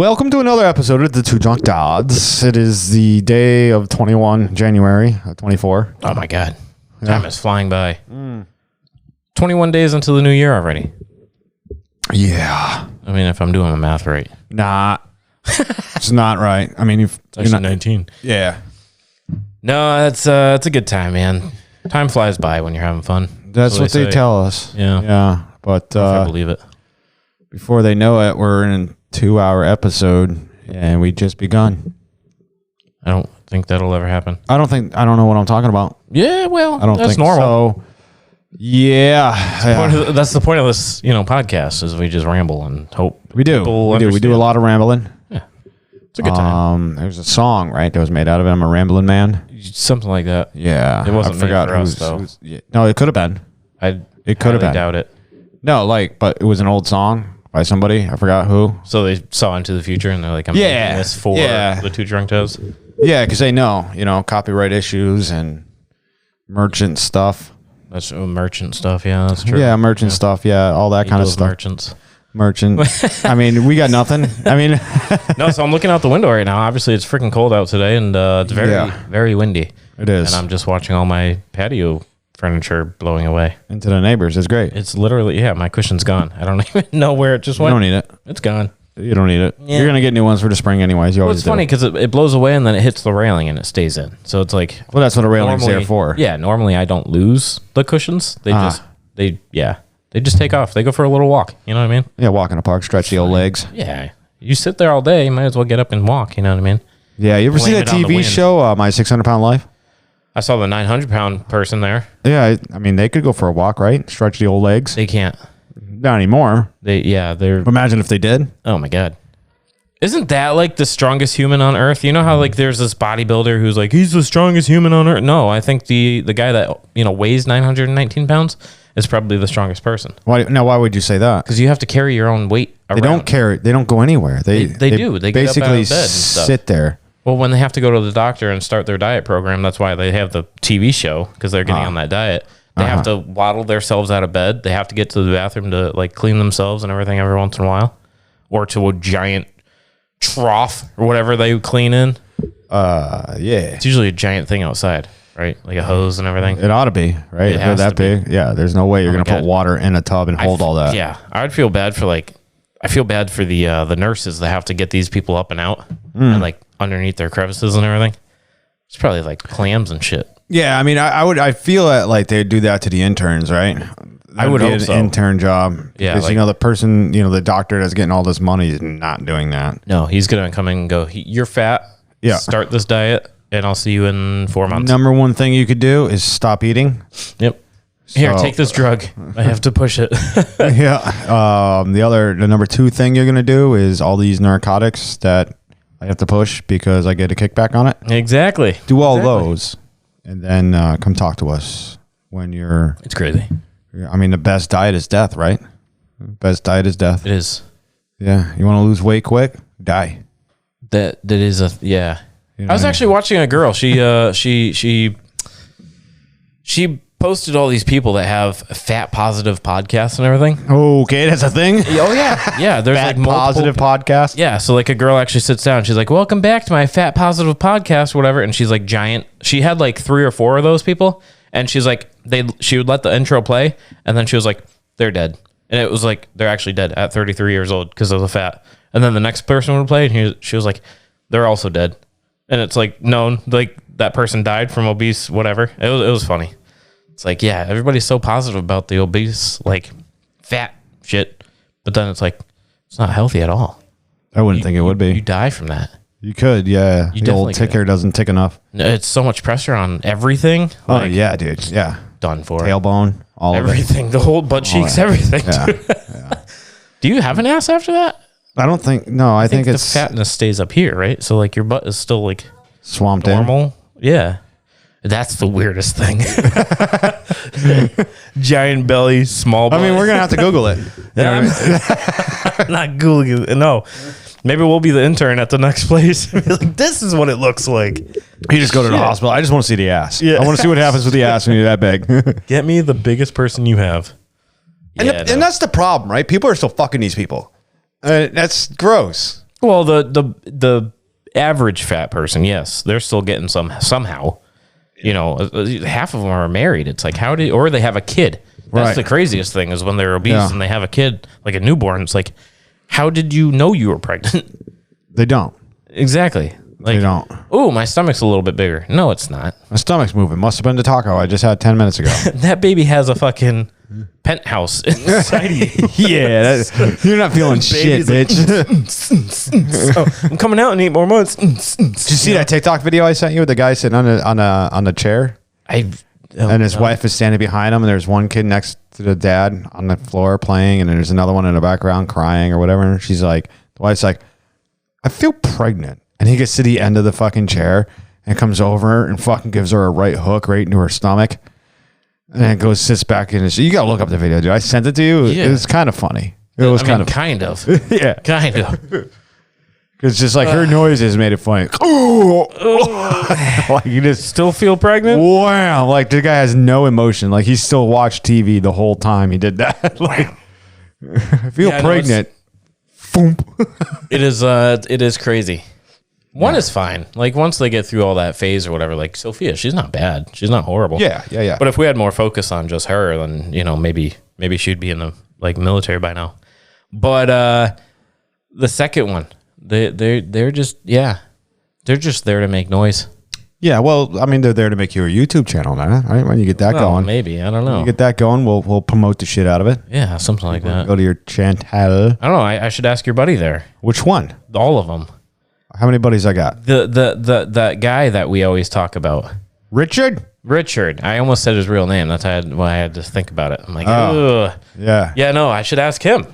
Welcome to another episode of the Two Drunk Dads. It is the day of 21 January 24. Oh my God. Time is flying by. 21 days until the new year already. Yeah. I mean, if I'm doing the math right. Nah. It's not right. I mean, It's actually 19. Yeah. No, it's a good time, man. Time flies by when you're having fun. That's what they say. tell us. Yeah. Yeah. But I believe it. before they know it, we're in a 2-hour episode and we just begun. I don't think that'll ever happen. I don't know what I'm talking about. Yeah, well, I don't that's think normal. so. Yeah. That's the point of this, podcast is we just ramble and hope We do. people We do a understand. lot of rambling. It's a good time. There's a song, right, that was made out of it. I'm a rambling man. Something like that. Yeah. It wasn't I forgot made for us, who's- though. who's- yeah. No, it could have been. It could have been. doubt it. No, but it was an old song by somebody. I forgot who. So they saw into the future and they're like, I'm Yeah. making this for the Two Drunk Dads. Yeah, because they know, copyright issues and merchant stuff. That's merchant stuff. Yeah, that's true. Yeah, merchant stuff. Yeah, all that kind of Those stuff. merchants. Merchant. I mean, we got nothing. I mean, No, so I'm looking out the window right now. Obviously, it's freaking cold out today, and it's very, very windy. it is. And I'm just watching all my patio furniture blowing away. Into the neighbors. It's great. It's literally, my cushion's gone. I don't even know where it just You went. don't need it. It's gone. You don't need it. Yeah. You're going to get new ones for the spring anyways. You Well, always it's do. funny because it blows away and then it hits the railing and it stays in. So it's like, Well, that's what a railing's there for. Yeah, normally I don't lose the cushions. They Ah. they just take off. They go for a little walk. You know what I mean? Yeah, walk in the park, stretch the old legs. Yeah. You sit there all day, you might as well get up and walk. You know what I mean? Yeah, you ever see Blame that it on the TV wind. show, My 600-Pound Life? I saw the 900-pound person there. Yeah, I mean, they could go for a walk, right? Stretch the old legs. They can't. Not anymore. They're. Imagine if they did. Oh my God. Isn't that like the strongest human on earth? You know how like there's this bodybuilder who's like, he's the strongest human on earth. No, I think the guy that, weighs 919 pounds is probably the strongest person. Why would you say that? Because you have to carry your own weight around. They don't carry. They don't go anywhere. They do. They get up out of basically bed and stuff. sit there. Well, when they have to go to the doctor and start their diet program, that's why they have the TV show, because they're getting on that diet. They have to waddle themselves out of bed. They have to get to the bathroom to like clean themselves and everything every once in a while, or to a giant trough or whatever they clean in. Yeah. It's usually a giant thing outside, right? Like a hose and everything. It ought to be, right? It If they're has that to be. big. Yeah, there's no way you're going to put God. water in a tub and hold all that. Yeah, I would feel bad for the nurses that have to get these people up and out and like underneath their crevices and everything. It's probably like clams and shit. Yeah, I mean, I feel that like they'd do that to the interns, right? I would That'd be hope an so. intern job. Yeah, Because, like- the person, the doctor that's getting all this money is not doing that. No, he's gonna come in and go, "You're fat. Yeah. Start this diet, and I'll see you in 4 months." Number one thing you could do is stop eating. Yep. Here, So- take this drug. I have to push it. Yeah. The number two thing you're going to do is all these narcotics that I have to push because I get a kickback on it. Exactly. Do all those and then come talk to us when you're, It's crazy. I mean, the best diet is death, right? Best diet is death. It is. Yeah. You want to lose weight quick? Die. That is a yeah. You know I was what I actually watching a girl. She posted all these people that have fat positive podcasts and everything. Okay, that's a thing. Oh yeah, yeah. There's Fat like multiple positive podcast. Yeah, so like a girl actually sits down. She's like, "Welcome back to my fat positive podcast," whatever. And she's like giant. She had like 3 or 4 of those people, and she's like, she would let the intro play, and then she was like, "They're dead," and it was like they're actually dead at 33 years old because of the fat. And then the next person would play, and she was like, "They're also dead," and it's like known like that person died from obese whatever. It was funny. It's like, yeah, everybody's so positive about the obese like fat shit, but then it's like it's not healthy at all. I wouldn't think it would You be. die from that. You could, yeah. The old definitely ticker doesn't tick enough. It's so much pressure on everything. Oh, Like, yeah, dude. Yeah. done for. Tailbone, all of it. Everything. The whole butt cheeks, that. everything. Yeah. dude. Do you have an ass after that? I don't think, no, I think the it's fatness stays up here, right? So like your butt is still like swamped in. normal. Yeah. That's the weirdest thing. Giant belly, small butt. I mean, we're going to have to Google it. I'm not Googling it. No. Maybe we'll be the intern at the next place. Be like, this is what it looks like. You just go to the hospital. I just want to see the ass. Yeah. I want to see what happens with the ass when you're that big. Get me the biggest person you have. And, Yeah, and that's the problem, right? People are still fucking these people. That's gross. Well, the average fat person, yes, they're still getting somehow. You know, half of them are married. It's like, or they have a kid. That's Right. the craziest thing is when they're obese Yeah. and they have a kid, like a newborn. It's like, how did you know you were pregnant? They don't. Exactly. Like, They don't. oh, my stomach's a little bit bigger. No, it's not. My stomach's moving. Must have been the taco I just had 10 minutes ago. That baby has a fucking penthouse inside you. Yeah, you're not feeling shit, bitch. So, I'm coming out and eat more months. Did you see that TikTok video I sent you with the guy sitting on the chair and his wife is standing behind him and there's one kid next to the dad on the floor playing and then there's another one in the background crying or whatever. And she's like, the wife's like, I feel pregnant. And he gets to the end of the fucking chair and comes over and fucking gives her a right hook right into her stomach. And then goes, sits back in his. You got to look up the video, dude. I sent it to you. Yeah. It was kind of funny. It was kind of. Yeah. Kind of. It's just like her noises made it funny. Like you just Still feel pregnant? wow. Like the guy has no emotion. Like he still watched TV the whole time he did that. Like I feel Yeah, I know, pregnant. Foomp. It is crazy. One is fine. Like once they get through all that phase or whatever, like Sophia, she's not bad. She's not horrible. Yeah. But if we had more focus on just her, then maybe she'd be in the military by now. But the second one, they're just they're just there to make noise. Yeah, well, I mean, they're there to make you a YouTube channel now, right? When you get that going, Maybe I don't know. you get that going, we'll promote the shit out of it. Yeah, something like that. Go to your channel. I don't know. I should ask your buddy there. Which one? All of them. How many buddies I got? The guy that we always talk about. Richard? Richard. I almost said his real name. That's why I had to think about it. I'm like, Oh. ugh. Yeah. Yeah, no, I should ask him.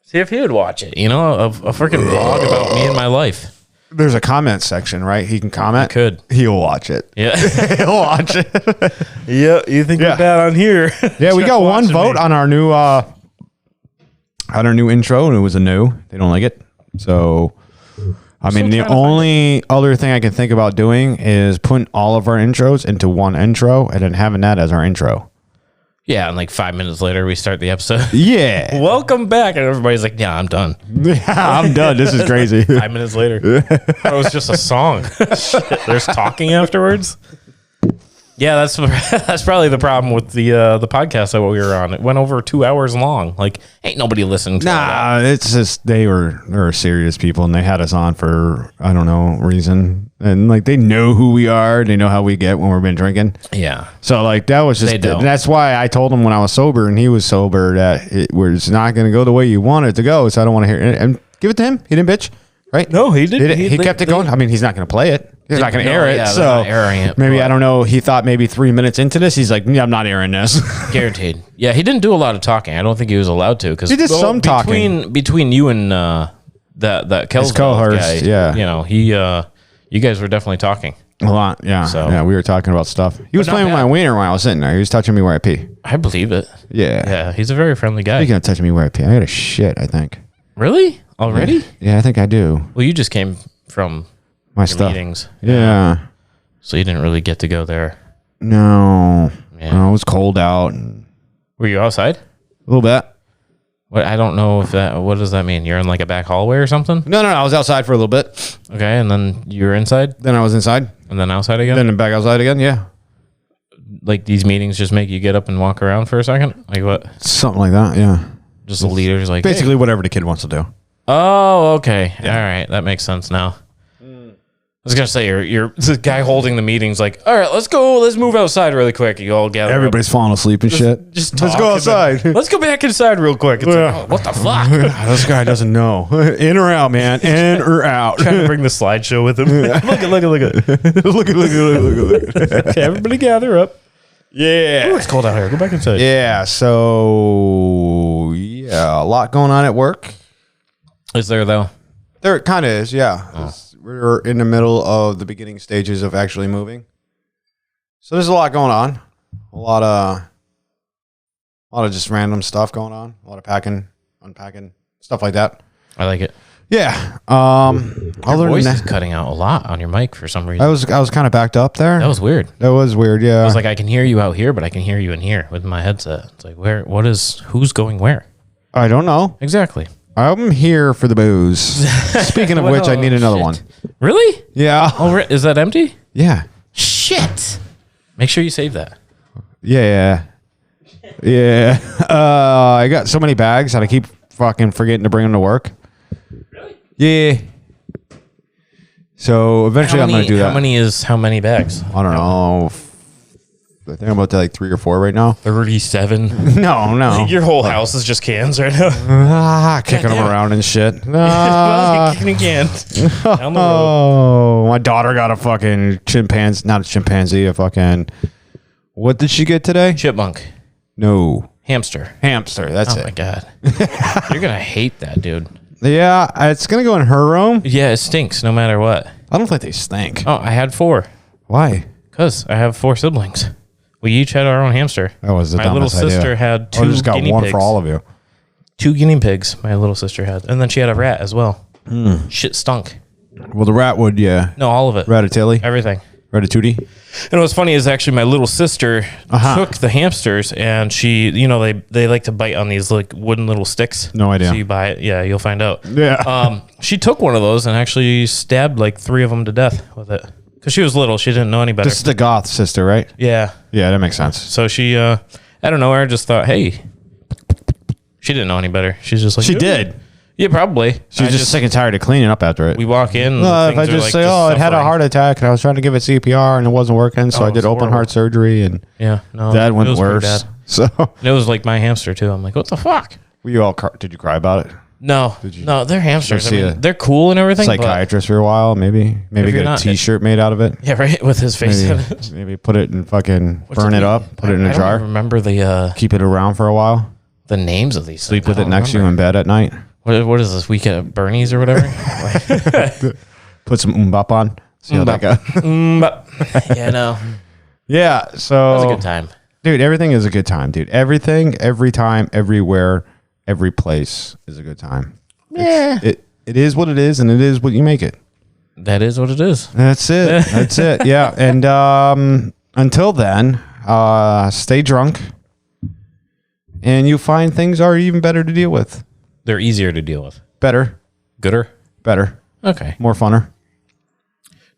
See if he would watch it. A freaking vlog about me and my life. There's a comment section, right? He can comment. Could. He'll watch it. Yeah. He'll watch it. Yeah, you think Yeah. we're bad on here? Yeah, we got one watching vote me. on our new intro, and it was a no. They don't like it. So, I mean, the trying to find only other thing I can think about doing is putting all of our intros into one intro and then having that as our intro. Yeah, and like 5 minutes later, we start the episode. Yeah. Welcome back. And everybody's like, yeah, I'm done. Yeah, I'm done. This is crazy. 5 minutes later. It was just a song. Shit, there's talking afterwards. Yeah, that's probably the problem with the podcast that we were on. It went over 2 hours long. Like, ain't nobody listening to that. Nah, it's just they were serious people and they had us on for I don't know reason. And like they know who we are, they know how we get when we've been drinking. Yeah. So like that was just They don't. that's why I told him when I was sober and he was sober that it was not going to go the way you want it to go. So I don't want to hear it. And give it to him. He didn't bitch, right? No, he didn't. He kept it going. I mean, he's not going to play it. He's not going to No, air it. yeah, they're So not airing it, maybe but- I don't know. He thought maybe 3 minutes into this, he's like, yeah, I'm not airing this. Guaranteed. Yeah, he didn't do a lot of talking. I don't think he was allowed to because He did some talking. between you and that Kelsville co-host, guy. yeah. He you guys were definitely talking. A lot, yeah. So- yeah, we were talking about stuff. He was not playing with bad. my wiener while I was sitting there. He was touching me where I pee. I believe it. Yeah. Yeah, he's a very friendly guy. Speaking of touching me where I pee, I got a shit, I think. Really? Already? Yeah, I think I do. Well, you just came from My your stuff. meetings, Yeah. so you didn't really get to go there. No. Yeah. No, it was cold out. And Were you outside? a little bit. What I don't know if that. What does that mean? You're in like a back hallway or something? No, I was outside for a little bit. Okay, and then you're inside, Then I was inside. and then outside again. Then back outside again. Yeah. Like these meetings just make you get up and walk around for a second. Like what? Something like that. Yeah. Just the leaders like hey. Basically, whatever the kid wants to do. Oh, okay. All right. That makes sense now. I was going to say, you're the guy holding the meeting's like, all right, let's move outside really quick. You all gather. Everybody's falling asleep and shit. Just Let's talk go and then, outside. let's go back inside real quick. It's like, oh, what the fuck? This guy doesn't know. In or out, man. In or out. Trying to bring the slideshow with him. look at. look. Okay, everybody gather up. Yeah. Ooh, it's cold out here. Go back inside. Yeah. So, yeah, a lot going on at work. Is there, though? There it kind of is, yeah. We're in the middle of the beginning stages of actually moving. So there's a lot going on. A lot of just random stuff going on. A lot of packing, unpacking, stuff like that. I like it. Yeah. Your Other voice than is that, cutting out a lot on your mic for some reason. I was kind of backed up there. That was weird. That was weird, yeah. I was like, I can hear you out here, but I can hear you in here with my headset. It's like, who's going where? I don't know. Exactly. I'm here for the booze. Speaking of which, I need another one. Really? Yeah. Oh, is that empty? Yeah. Shit. Make sure you save that. Yeah. I got so many bags that I keep fucking forgetting to bring them to work. Really? Yeah. So eventually I'm going to do that. How many bags? I don't know. I think I'm about to like 3 or 4 right now. 37. No. Your whole house is just cans right now. Kicking them around and shit. Kicking cans down the road. Oh, my daughter got a fucking chimpanzee. Not a chimpanzee, a fucking... What did she get today? Chipmunk. No. Hamster. Hamster, that's it. Oh my God. You're going to hate that, dude. Yeah, it's going to go in her room. Yeah, it stinks no matter what. I don't think they stink. Oh, I had 4. Why? Because I have 4 siblings. We each had our own hamster. That was the my little dumbest idea. sister had 2 I just got guinea one pigs. for all of you. 2 guinea pigs my little sister had. And then she had a rat as well. Shit stunk. Well, the rat would, yeah. No, all of it. Ratatouille? Everything. Ratatouille? And what's funny is actually my little sister took the hamsters and she, they like to bite on these like wooden little sticks. No idea. So you buy it. Yeah, you'll find out. Yeah. She took one of those and actually stabbed like 3 of them to death with it. Because she was little. She didn't know any better. This is the goth sister, right? Yeah. Yeah, that makes sense. So she, I don't know, I just thought, hey. She didn't know any better. She's just like, She "Ooh." did. Yeah, probably. She's just sick and tired of cleaning up after it. We walk in. And If I things are, just like, say, it had a suffering. heart attack and I was trying to give it CPR and it wasn't working, so Oh, I did it's open horrible. heart surgery and Yeah, no. that it went was pretty worse. bad. So, And it was like my hamster too. I'm like, what the fuck? were you all did you cry about it? No, no, they're hamsters. I see mean, a they're cool and everything. but- Psychiatrist for a while, maybe you're get a not- T-shirt made out of it. Yeah, right. With his face in it. Maybe put it and fucking burn it up, put it in a I jar, don't remember keep it around for a while, the names of these. sleep with it next to you in bed at night, What is this weekend at Bernie's or whatever? put some umbop on, see how that goes. Yeah, no, Yeah, so it was a good time. dude. Everything is a good time, dude. Everything, every time, everywhere, every place is a good time. Yeah, It is what it is, and it is what you make it. that is what it is. That's it. That's it. Yeah. And until then, stay drunk, and you find things are even better to deal with. They're easier to deal with. Better, Gooder. Okay. more funner.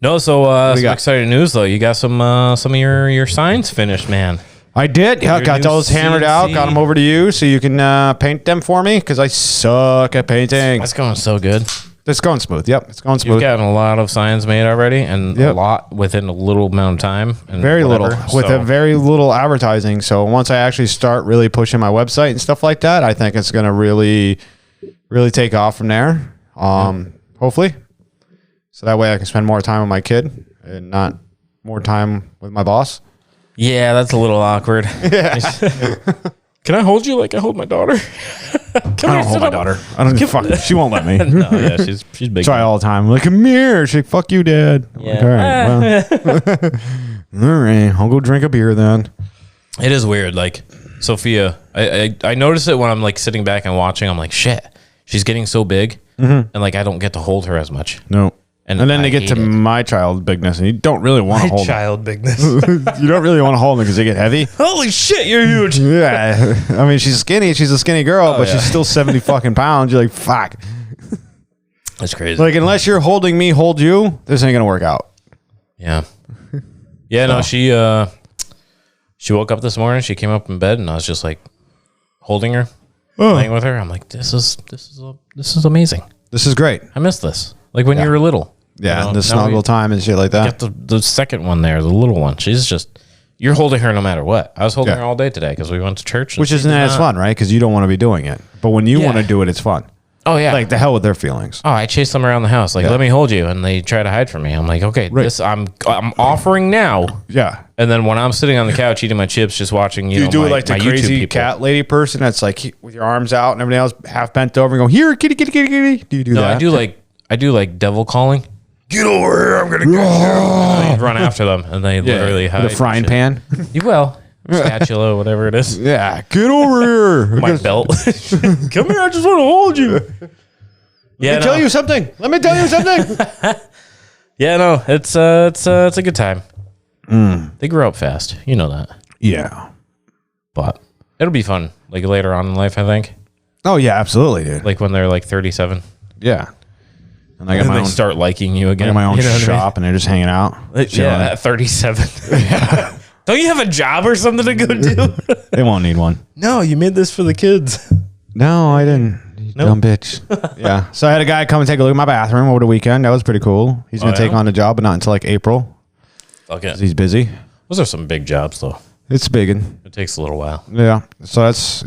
No, so do you some got? exciting news though. You got some of your signs finished, man. I did. Yeah, Your got new those hammered out. Got them over to you so you can paint them for me because I suck at painting. That's going so good. It's going smooth. Yep, it's going You've smooth. gotten a lot of signs made already, and a Yep. lot within a little amount of time. And Very whatever, little with so- a very little advertising. So once I actually start really pushing my website and stuff like that, I think it's going to really take off from there. Hopefully, so that way I can spend more time with my kid and not more time with my boss. Yeah, that's a little awkward. Can I hold you like I hold my daughter? I don't hold my daughter. I don't fuck. She won't let me. No, yeah, she's big. Try all the time. I'm like, come here. She's like, fuck you, Dad. I'm like, Yeah. all right. Well, all right. I'll go drink a beer then. It is weird. Like Sophia, I notice it when I'm like sitting back and watching. I'm like, shit, she's getting so big, and like I don't get to hold her as much. No. And then I they get hate to it. my child bigness, and you don't really want to hold them. child bigness. You don't really want to hold them because they get heavy. Holy shit, you're huge. Yeah. I mean, she's skinny. She's a skinny girl, but yeah. she's still 70 fucking pounds. You're like, fuck. That's crazy. Like, unless you're holding me, hold you, this ain't going to work out. Yeah. Yeah, no, she woke up this morning, she came up in bed and I was just like holding her, playing with her. I'm like, this is amazing. This is great. I miss this. Like when you were little. Yeah, You know, the now snuggle we time and shit like that. Got the second one there, the little one. She's just you're holding her no matter what. I was holding Yeah. her all day today because we went to church. Which isn't as fun, right? Because you don't want to be doing it. But when you Yeah. want to do it, it's fun. Oh yeah. Like, the hell with their feelings. Oh, I chase them around the house. Like, let me hold you, and they try to hide from me. I'm like, okay, Right. this I'm offering now. Yeah. And then when I'm sitting on the couch eating my chips, just watching, You know, do my, it like the my YouTube crazy people. cat lady person that's like with your arms out and everything else half bent over and go, here, kitty, kitty, kitty, kitty. Do you do No, that? I do like devil calling. Get over here. I'm going to get I run after them, and they literally hide. With a frying and shit. pan. You will. Spatula, whatever it is. Yeah. Get over here. My belt. Come here, I just want to hold you. Yeah, Let me tell you something. Let me tell you something. Yeah, no, it's a good time. They grow up fast, you know that, Yeah. but it'll be fun. Like later on in life, I think. Oh yeah, absolutely, dude. Like when they're like 37. Yeah. And I got And my they own start liking you I again. got my own You know what I mean? shop, and they're just hanging out. Yeah, at 37. Don't you have a job or something to go do? They won't need one. No, you made this for the kids. No, I didn't. You Nope. dumb bitch. Yeah. So I had a guy come and take a look at my bathroom over the weekend. That was pretty cool. He's gonna take yeah? on the job, but not until like April. Okay. 'Cause he's busy. Those are some big jobs, though. It's big. It takes a little while. Yeah. So that's,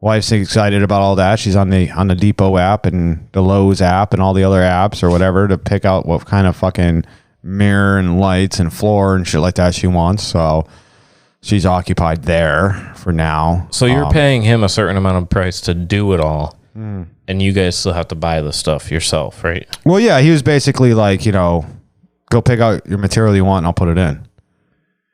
wife's excited about all that. She's on the Depot app and the Lowe's app and all the other apps or whatever to pick out what kind of fucking mirror and lights and floor and shit like that she wants. So she's occupied there for now. So you're paying him a certain amount of price to do it all, and you guys still have to buy the stuff yourself, right? Well, yeah, he was basically like, go pick out your material you want and I'll put it in.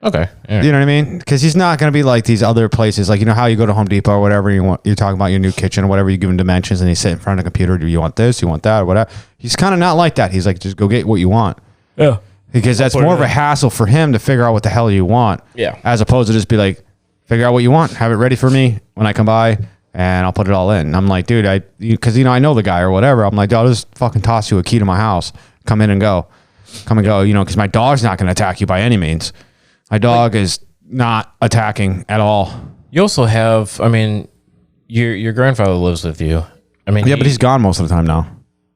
Okay. Yeah. You know what I mean? Because he's not going to be like these other places, like how you go to Home Depot or whatever. You're talking about your new kitchen or whatever. You give him dimensions and he sit in front of the computer. Do you want this? You want that? Or whatever. He's kind of not like that. He's like, just go get what you want. Yeah. Because that's more of a hassle for him to figure out what the hell you want. Yeah. As opposed to just be like, figure out what you want, have it ready for me when I come by, and I'll put it all in. And I'm like, dude, because I know the guy or whatever. I'm like, I'll just fucking toss you a key to my house. Come in and go. Come and go. Because my dog's not going to attack you by any means. My dog is not attacking at all. You also have, your grandfather lives with you. Yeah, but he's gone most of the time now.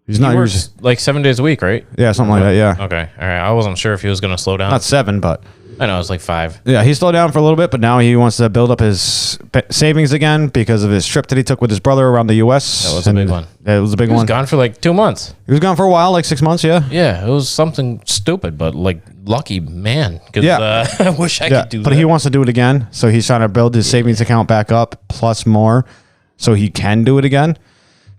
He's not. He works like 7 days a week, right? Yeah, something like that. Yeah. Okay. All right. I wasn't sure if he was going to slow down. Not 7, but I know, it was like 5. yeah, he slowed down for a little bit, but now he wants to build up his savings again because of his trip that he took with his brother around the U.S. That was a big one. That was a big He was one. gone for like 2 months. He was gone for a while, like 6 months. Yeah. Yeah, it was something stupid, but like lucky man. Cause, Yeah. I wish I could do but that. he wants to do it again, so he's trying to build his savings account back up plus more, so he can do it again.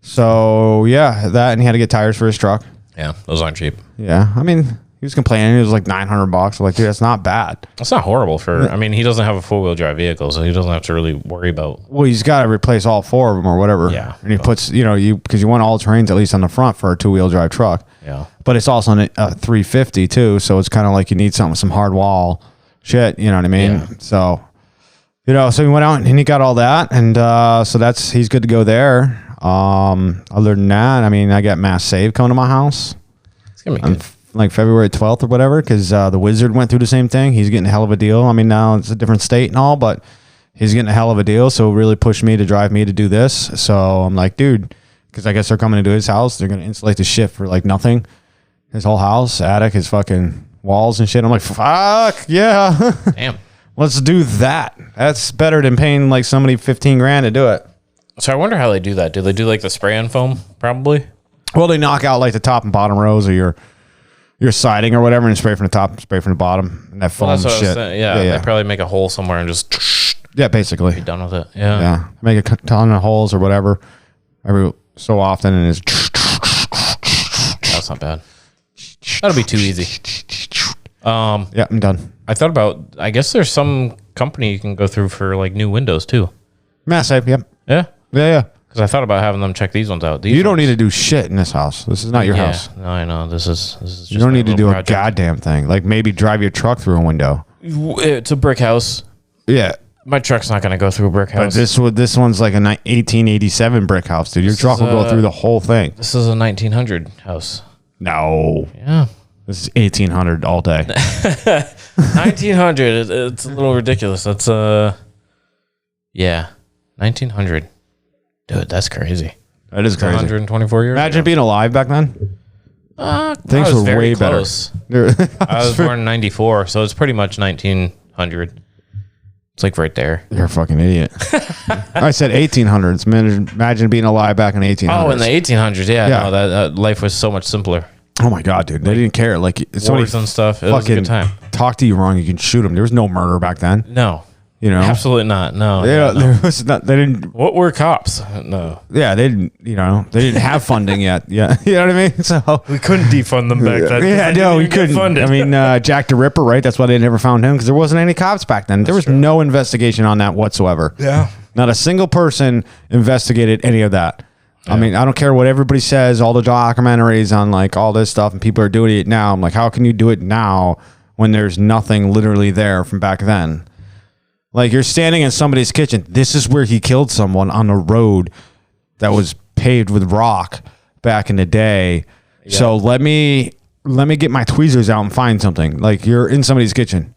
So yeah, that, and he had to get tires for his truck. Yeah, those aren't cheap. Yeah, he was complaining. It was like $900. I'm like, dude, that's not bad. That's not horrible for. He doesn't have a 4-wheel drive vehicle, so he doesn't have to really worry about. Well, he's got to replace all 4 of them or whatever. Yeah. And he puts, because you want all terrains at least on the front for a 2-wheel drive truck. Yeah. But it's also a 350 too, so it's kind of like you need something with some hard wall shit. You know what I mean? Yeah. So, so he went out and he got all that, and so he's good to go there. Other than that, I got Mass Save coming to my house. It's gonna be good. Like February 12th or whatever, because the Wizard went through the same thing. He's getting a hell of a deal. Now it's a different state and all, but he's getting a hell of a deal. So it really pushed me to drive me to do this. So I'm like, dude, because I guess they're coming to his house. They're going to insulate the shit for like nothing. His whole house, attic, his fucking walls and shit. I'm like, fuck, yeah. Damn. Let's do that. That's better than paying like somebody $15,000 to do it. So I wonder how they do that. Do they do like the spray on foam? Probably. Well, they knock out like the top and bottom rows of your siding or whatever and spray from the top, spray from the bottom, and that foam Well, that's what I was shit. saying. Yeah, they probably make a hole somewhere and just Yeah, basically. be done with it. Yeah. Yeah. Make a ton of holes or whatever every so often, and it's That's not bad. That'll be too easy. yeah, I'm done. I thought about, I guess there's some company you can go through for like new windows too. Massive, yep. Yeah. Yeah. Because I thought about having them check these ones out. You don't need to do shit in this house. This is not your house. No, I know. This is just You don't my need to little do project. a goddamn thing. Like maybe drive your truck through a window. It's a brick house. Yeah. My truck's not going to go through a brick But house. this one's like a 1887 brick house, dude. Your truck will go through the whole thing. This is a 1900 house. No. Yeah. This is 1800 all day. 1900. It's a little ridiculous. That's yeah, 1900. Dude, that's crazy. That is crazy. 124 years. Imagine being alive back then. Things I was were very way close. better. I was born in 94, so it's pretty much 1900. It's like right there. You're a fucking idiot. I said 1800s. Imagine being alive back in 1800s. Oh, in the 1800s. Yeah. Yeah. No, that life was so much simpler. Oh my god, dude! They didn't care. Like somebody Wars and stuff. It was a fucking good time. talk to you wrong, you can shoot them. There was no murder back then. No. You know, Absolutely not. No. Yeah, no. there was not. They didn't. What were cops? No. Yeah, they didn't. You know, they didn't have funding yet. Yeah, you know what I mean. So We couldn't defund them back then. yeah, no, we couldn't. I mean, Jack the Ripper, right? That's why they never found him because there wasn't any cops back then. There was no investigation on that whatsoever. Yeah. Not a single person investigated any of that. I mean, I don't care what everybody says, all the documentaries on like all this stuff, and people are doing it now. I'm like, how can you do it now when there's nothing literally there from back then? Like you're standing in somebody's kitchen. This is where he killed someone on the road that was paved with rock back in the day. Yeah. So let me get my tweezers out and find something. Like you're in somebody's kitchen.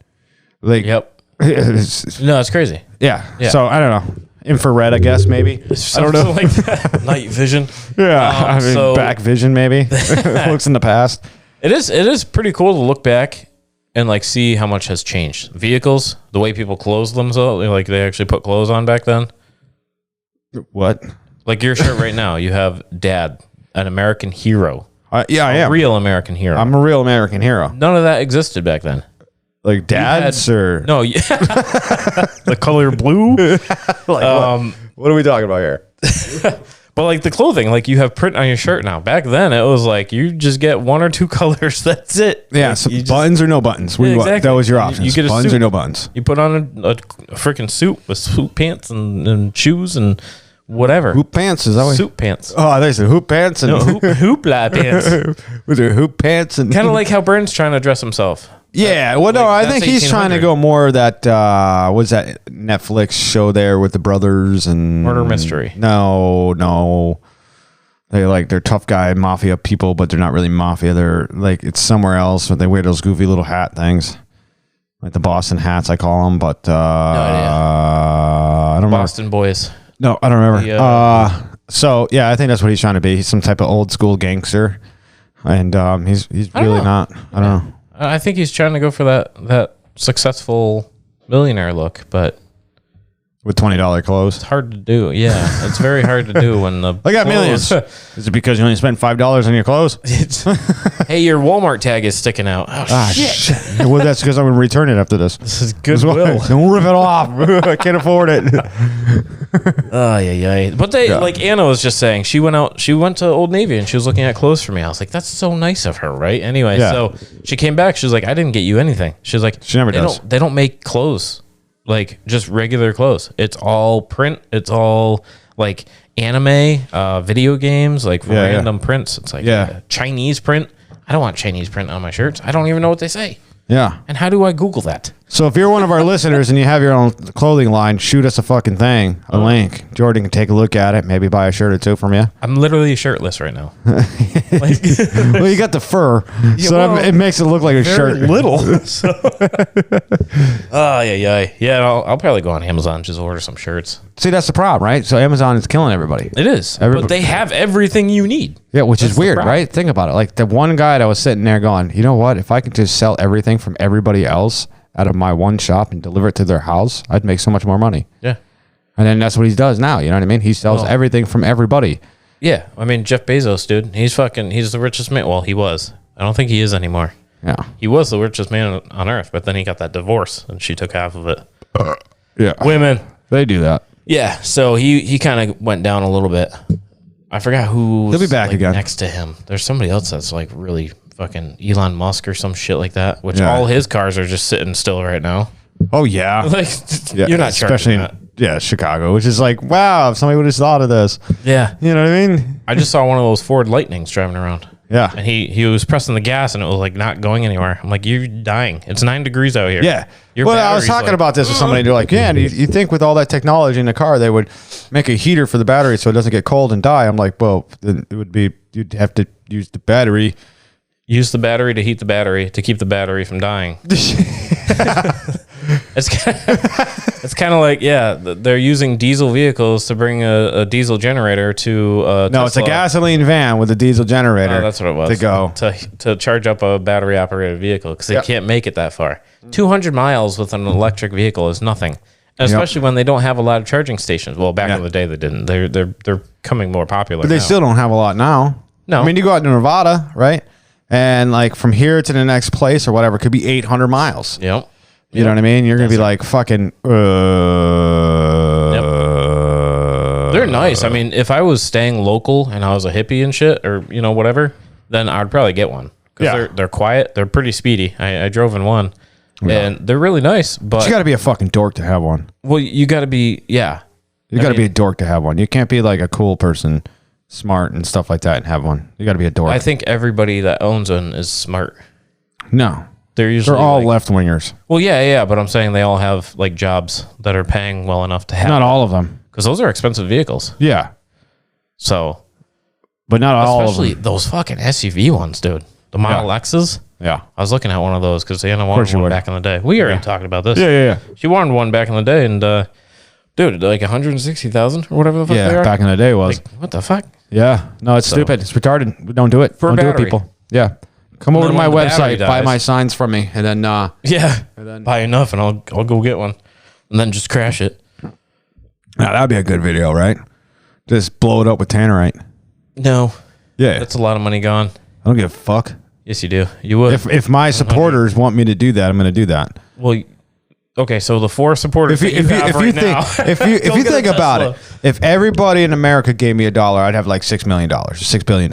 Like, yep. No, it's crazy. Yeah. So I don't know. Infrared, I guess, maybe. I don't know. Like that. Night vision. Yeah. I mean, back vision, maybe. Looks in the past. It is pretty cool to look back and like see how much has changed. Vehicles, the way people clothes themselves, like they actually put clothes on back then. What? Like your shirt right now, you have Dad, an American hero. Yeah, I am. A real American hero. I'm a real American hero. None of that existed back then. Like dads or no, yeah. The color blue. Like what are we talking about here? But like the clothing, like you have print on your shirt now. Back then, it was like you just get one or two colors. That's it. Yeah, like, so buttons or no buttons. Yeah, exactly. That was your option. You get buttons suit. Or no buttons. You put on a freaking suit with suit pants and shoes and whatever. Hoop pants is that what? Suit pants. Oh, there's the hoop pants and hoopla pants. With their hoop pants and kind of like how Brandon's trying to dress himself. Yeah, well, no, I think he's trying to go more that was that Netflix show there with the brothers and Murder Mystery. No, they're tough guy mafia people, but they're not really mafia. They're like it's somewhere else, but they wear those goofy little hat things, like the Boston hats, I call them. But no idea. I don't know. Boston Boys. No, I don't remember. So yeah, I think that's what he's trying to be. He's some type of old school gangster, and he's really not. I don't know. I think he's trying to go for that successful millionaire look, but with $20 clothes, it's hard to do. Yeah, it's very hard to do when the I got millions. Is it because you only spent $5 on your clothes? Hey, your Walmart tag is sticking out. Oh, shit. Well, that's because I'm going to return it after this. This is goodwill. Don't rip it off. I can't afford it. Oh yeah. But like Anna was just saying, she went to Old Navy and she was looking at clothes for me. I was like, that's so nice of her, right? Anyway, so she came back. She was like, I didn't get you anything. She was like, she never does. They don't make clothes like just regular clothes. It's all print. It's all like anime, video games, like random prints. It's like Chinese print. I don't want Chinese print on my shirts. I don't even know what they say. Yeah. And how do I Google that? So if you're one of our listeners and you have your own clothing line, shoot us a fucking thing, a link. Jordan can take a look at it, maybe buy a shirt or two from you. I'm literally shirtless right now. Well, you got the fur, so it makes it look like a shirt. Little. So. Yeah. I'll probably go on Amazon and just order some shirts. See, that's the problem, right? So Amazon is killing everybody. It is. But they have everything you need. Yeah, which is weird, right? Think about it. Like the one guy that was sitting there going, you know what? If I could just sell everything from everybody else out of my one shop and deliver it to their house, I'd make so much more money. Yeah. And then that's what he does now. You know what I mean? He sells everything from everybody. Yeah. I mean, Jeff Bezos, dude, he's the richest man. Well, he was. I don't think he is anymore. Yeah. He was the richest man on earth, but then he got that divorce and she took half of it. Yeah. Women. They do that. Yeah. So he kind of went down a little bit. I forgot who. He'll be back again. Next to him. There's somebody else that's like really fucking Elon Musk or some shit like that, which all his cars are just sitting still right now. Oh, yeah. Like, you're not especially in Chicago, which is like, wow, if somebody would have thought of this. Yeah. You know what I mean? I just saw one of those Ford Lightnings driving around. Yeah. And he was pressing the gas and it was like not going anywhere. I'm like, you're dying. It's 9 degrees out here. Yeah. Well, I was talking about this with somebody. They're like, yeah, you think with all that technology in the car, they would make a heater for the battery so it doesn't get cold and die. I'm like, well, then it would be, you'd have to use the battery. Use the battery to heat the battery to keep the battery from dying. It's kind of like, they're using diesel vehicles to bring a diesel generator to no, Tesla. It's a gasoline van with a diesel generator. Oh, that's what it was. To go. To charge up a battery operated vehicle because they can't make it that far. 200 miles with an electric vehicle is nothing. Especially when they don't have a lot of charging stations. Well, back in the day they didn't. They're coming more popular. But they still don't have a lot now. No. I mean, you go out to Nevada, right? And like from here to the next place or whatever could be 800 miles. Yep. You know what I mean? You're going to be like fucking... They're nice. I mean, if I was staying local and I was a hippie and shit or, whatever, then I'd probably get one. Because they're quiet. They're pretty speedy. I drove in one. Yeah. And they're really nice. But you got to be a fucking dork to have one. Well, you got to be... Yeah. You got to be a dork to have one. You can't be like a cool person, smart and stuff like that and have one. You got to be a dork. I think everybody that owns one is smart. No. They're all left-wingers. Well, yeah, but I'm saying they all have like jobs that are paying well enough to have. Not all of them. Because those are expensive vehicles. Yeah. So, but not all of them. especially those fucking SUV ones, dude. The Model X's. Yeah. I was looking at one of those because Anna wanted one back in the day. We already talked about this. Yeah. She wanted one back in the day, and dude, like 160,000 or whatever the fuck they are. Back in the day was. Like, what the fuck? Yeah. No, it's stupid. It's retarded. Don't do it. For Don't do it, battery. people. Yeah. Come over to my when the battery website, buy dies- my signs from me, and then buy enough, and I'll go get one, and then just crash it. now that'd be a good video, right? Just blow it up with tannerite. No, Yeah. that's a lot of money gone. I don't give a fuck. Yes, you do. You would. If my supporters want me to do that, I'm going to do that. Well, okay. So the 4 supporters If you think about it, if everybody in America gave me $1, I'd have like $6 million, $6 billion,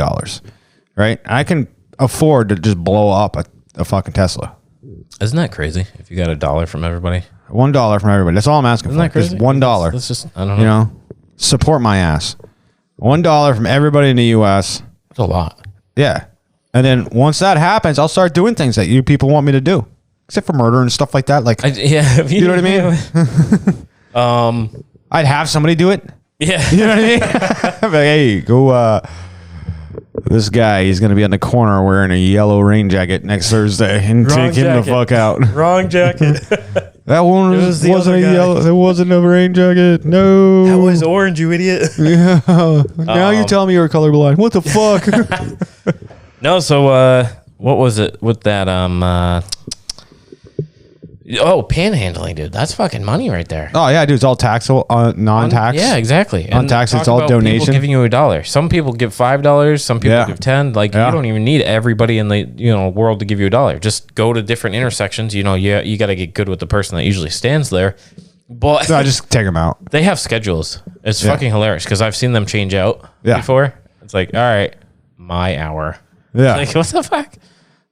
right? I can afford to just blow up a fucking Tesla. Isn't that crazy? If you got $1 from everybody, $1 from everybody. That's all I'm asking isn't for. that crazy? Just $1. That's just I don't know. You know, support my ass. $1 from everybody in the U.S. It's a lot. Yeah, and then once that happens, I'll start doing things that you people want me to do, except for murder and stuff like that. Like, You know what I mean? I'd have somebody do it. Yeah. You know what I mean? I'd be like, hey, go. This guy, he's gonna be in the corner wearing a yellow rain jacket next Thursday, and take him the fuck out. Wrong jacket. That one was the wasn't other a guy. yellow. It wasn't a rain jacket. No. That was orange, you idiot. Yeah. Now you tell me you're colorblind. What the fuck? No, so what was it with that? Panhandling, dude. That's fucking money right there. Oh yeah, dude. It's all taxable, non-tax. Yeah, exactly. And Untaxed, talk it's all about donation. People giving you $1. Some people give $5. Some people Yeah. give 10. Like Yeah. you don't even need everybody in the world to give you $1. Just go to different intersections. You got to get good with the person that usually stands there. But No, just take them out. they have schedules. It's Yeah. fucking hilarious because I've seen them change out before. It's like, all right, my hour. Yeah. Like what the fuck?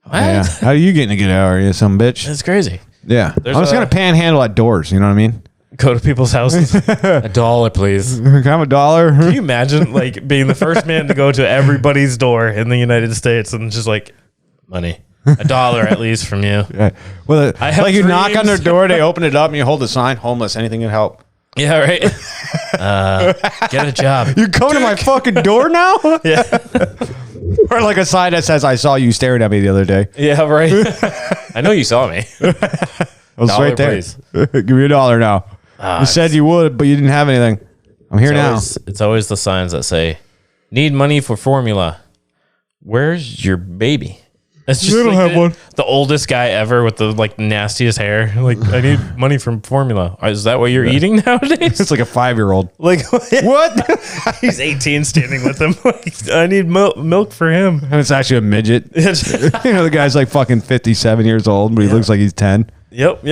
What? Yeah. How are you getting a good hour, you some bitch? That's crazy. Yeah. There's I'm just a- gonna panhandle at doors. You know what I mean? Go to people's houses. $1, please. Can I have $1? Can you imagine like being the first man to go to everybody's door in the United States and just like money, $1 at least from you? Yeah. Well, I have like you knock on their dreams. door, they open it up, and you hold the sign, "Homeless, anything can help." Yeah, right. Get a job. You come to my fucking door now? Yeah, Or like a sign that says, "I saw you staring at me the other day." yeah, right. I know you saw me. I was $1, right there. please. Give me $1 now. You said you would, but you didn't have anything. I'm here now. It's always the signs that say, "Need money for formula." Where's your baby? It's just They don't have one. The oldest guy ever with the like nastiest hair. Like, I need money from formula. Is that what you're eating nowadays? It's like a 5-year-old. Like What? He's 18 standing with him. Like, I need milk for him. And it's actually a midget. You know, the guy's like fucking 57 years old, but he looks like he's 10, Yep.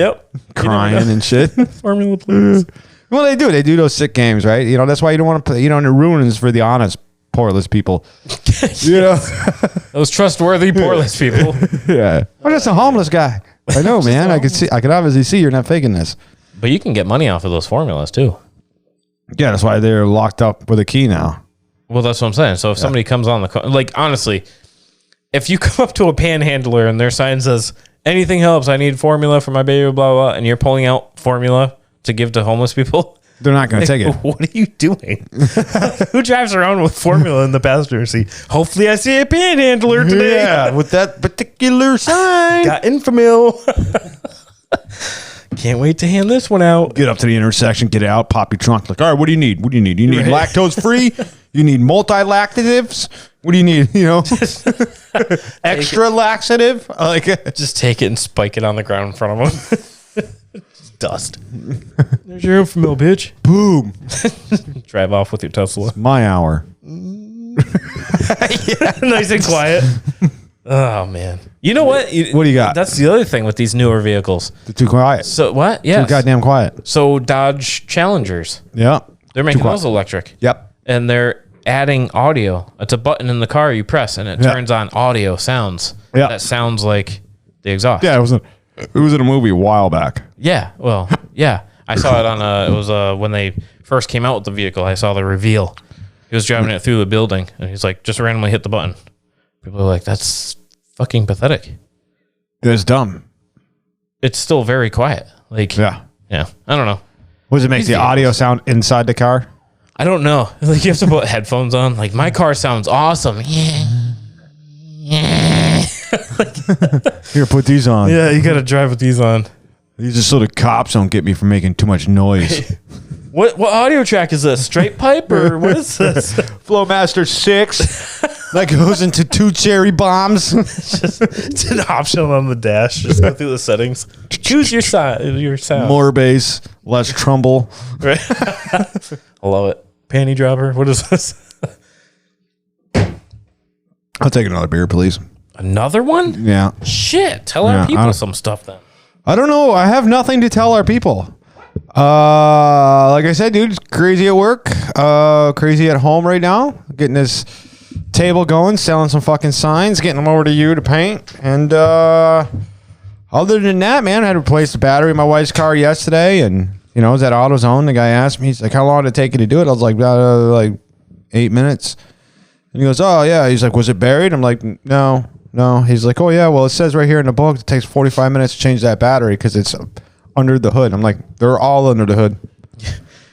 crying and shit. Formula, please. Well, they do. They do those sick games, right? You know, that's why you don't want to play. You know, and it ruins for the honest, poreless people. You know? Those trustworthy, poreless people. Yeah. I'm just a homeless guy. I know, man. I could obviously see you're not faking this. But you can get money off of those formulas too. Yeah, that's why they're locked up with a key now. Well, that's what I'm saying. So if somebody comes on like honestly, if you come up to a panhandler and their sign says anything helps, I need formula for my baby, blah blah, and you're pulling out formula to give to homeless people, They're not going to take it. what are you doing? Who drives around with formula in the passenger seat? Hopefully, I see a panhandler today. Yeah, with that particular sign. Got Infamil. Can't wait to hand this one out. Get up to the intersection, get out, pop your trunk. Like, all right, what do you need? What do you need? You need Right. lactose free? You need multi-lactatives? What do you need? You know, extra laxative? Like, Just take it and spike it on the ground in front of him. Dust. There's your Infamil, bitch. boom, Drive off with your Tesla. my hour. Nice and quiet. Oh man. You know what? What do you got? That's the other thing with these newer vehicles. They're too quiet. So what? Too Yeah. goddamn quiet. So Dodge Challengers, Yeah. they're making quiet. those electric. Yep. And they're adding audio. It's a button in the car you press and it Yeah. turns on audio sounds. Yeah. That sounds like the exhaust. Yeah, it was in a movie a while back. Yeah. Well, yeah. I saw it on when they first came out with the vehicle, I saw the reveal. He was driving it through the building and he's like, just randomly hit the button. People are like, that's fucking pathetic. It's dumb. It's still very quiet. Like, Yeah. yeah. I don't know. What does it make the audio sound inside the car? I don't know. Like you have to put headphones on. Like my car sounds awesome. Here, put these on. Yeah, you gotta drive with these on. These are so the cops don't get me for making too much noise. What audio track is this? Straight pipe or what is this? Flowmaster 6 that goes into 2 cherry bombs. It's an option on the dash. Just go through the settings. Choose your sound. More bass, less trumble. Right. I love it. Panty dropper. What is this? I'll take another beer, please. Another one? Yeah. Shit. Tell our people some stuff then. I don't know. I have nothing to tell our people. Like I said, dude, crazy at work, crazy at home right now, getting this table going, selling some fucking signs, getting them over to you to paint. And other than that, man, I had to replace the battery in my wife's car yesterday, and you know, I was at AutoZone. The guy asked me, he's like, how long did it take you to do it? I was like 8 minutes. And he goes, oh yeah. He's like, was it buried? I'm like, no. He's like, oh yeah, well it says right here in the book it takes 45 minutes to change that battery because it's under the hood. I'm like, they're all under the hood.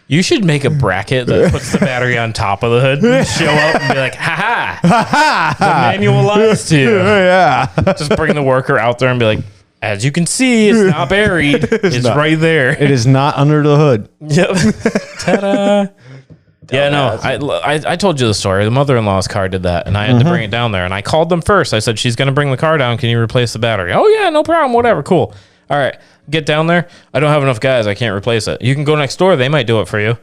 You should make a bracket that puts the battery on top of the hood and show up and be like, ha ha, the manual lies to you. Yeah. Just bring the worker out there and be like, as you can see, it's not buried. It's right there. It is not under the hood. Yep. Ta-da. Yeah, no, I told you the story. The mother-in-law's car did that, and I had to bring it down there. And I called them first. I said, she's going to bring the car down. Can you replace the battery? Oh, yeah, no problem. Whatever. Cool. All right. Get down there. I don't have enough guys. I can't replace it. You can go next door. They might do it for you.